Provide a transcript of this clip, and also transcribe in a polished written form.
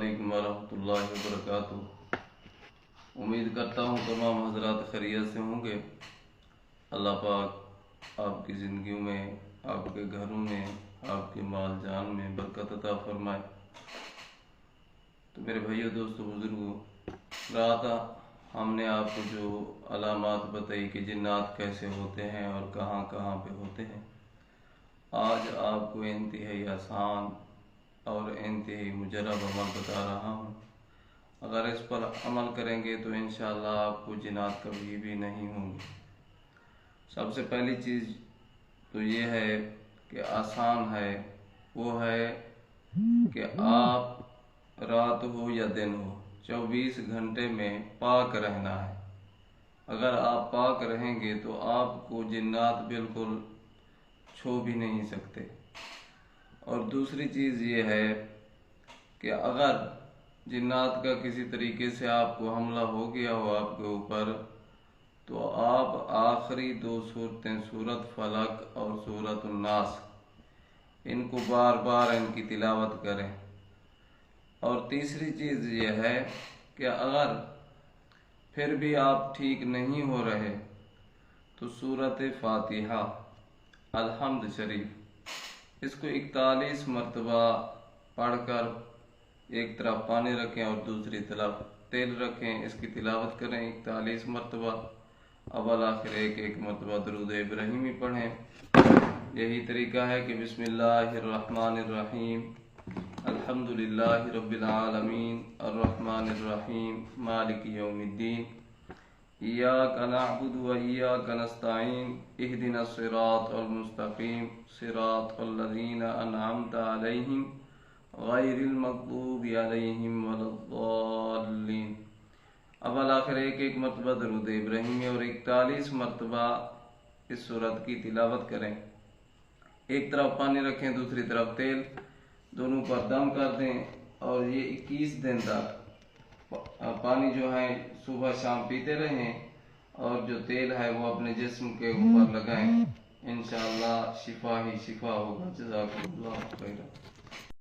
अस्सलामुअलैकुम वरहमतुल्लाहि वबरकातुह। उम्मीद करता हूँ तमाम हजरात खैरियत से होंगे। अल्लाह पाक आपकी ज़िंदगियों में, आपके घरों में, आपके माल जान में बरकत अता फरमाए। तो मेरे भाइयों, दोस्तों, बुजुर्गों, रात हमने आपको जो अलामात बताई कि जिन्नात कैसे होते हैं और कहाँ कहाँ पे होते हैं, आज आपको इंतहाई आसान और इंतहाई मुजरब अमल बता रहा हूँ। अगर इस पर अमल करेंगे तो इंशाअल्लाह आपको जिन्नात कभी भी नहीं होंगे। सबसे पहली चीज़ तो ये है कि आसान है, वो है कि आप रात हो या दिन हो 24 घंटे में पाक रहना है। अगर आप पाक रहेंगे तो आपको जिन्नात बिल्कुल छू भी नहीं सकते। और दूसरी चीज़ ये है कि अगर जिन्नात का किसी तरीके से आपको हमला हो गया हो आपके ऊपर, तो आप आखिरी 2 सूरतें, सूरत फलक और सूरत नास, इनको बार बार इनकी तिलावत करें। और तीसरी चीज़ ये है कि अगर फिर भी आप ठीक नहीं हो रहे तो सूरत फातिहा, अलहम्द शरीफ, इसको 41 मरतबा पढ़कर एक तरफ पानी रखें और दूसरी तरफ तेल रखें, इसकी तिलावत करें 41 मरतबा। अव्वल आखिर एक मरतबा दरूद इब्राहिमी पढ़ें। यही तरीका है कि बिस्मिल्लाहिर्रहमानिर्रहीम, अल्हम्दुलिल्लाहि रब्बिल आलमीन, अर्रहमानिर्रहीम, मालिकि यौमिद्दीन, इय्याका नअबुदु व इय्याका नस्तईन, इहदिनस सिरातल मुस्तकीम, सिरातल लज़ीना अनअमता अलैहिम गैरिल मग़दूबि अलैहिम वलद्दाल्लीन। अव्वल आखिर एक मरतबा दरूद इब्राहिमी और 41 मरतबा इस सूरत की तिलावत करें। एक तरफ पानी रखें, दूसरी तरफ तेल, दोनों पर दम कर दें और ये 21 दिन तक पानी जो है सुबह शाम पीते रहें और जो तेल है वो अपने जिस्म के ऊपर लगाएं। इंशाअल्लाह शिफा ही शिफा होगा। जज़ाकुमुल्लाह खैरन।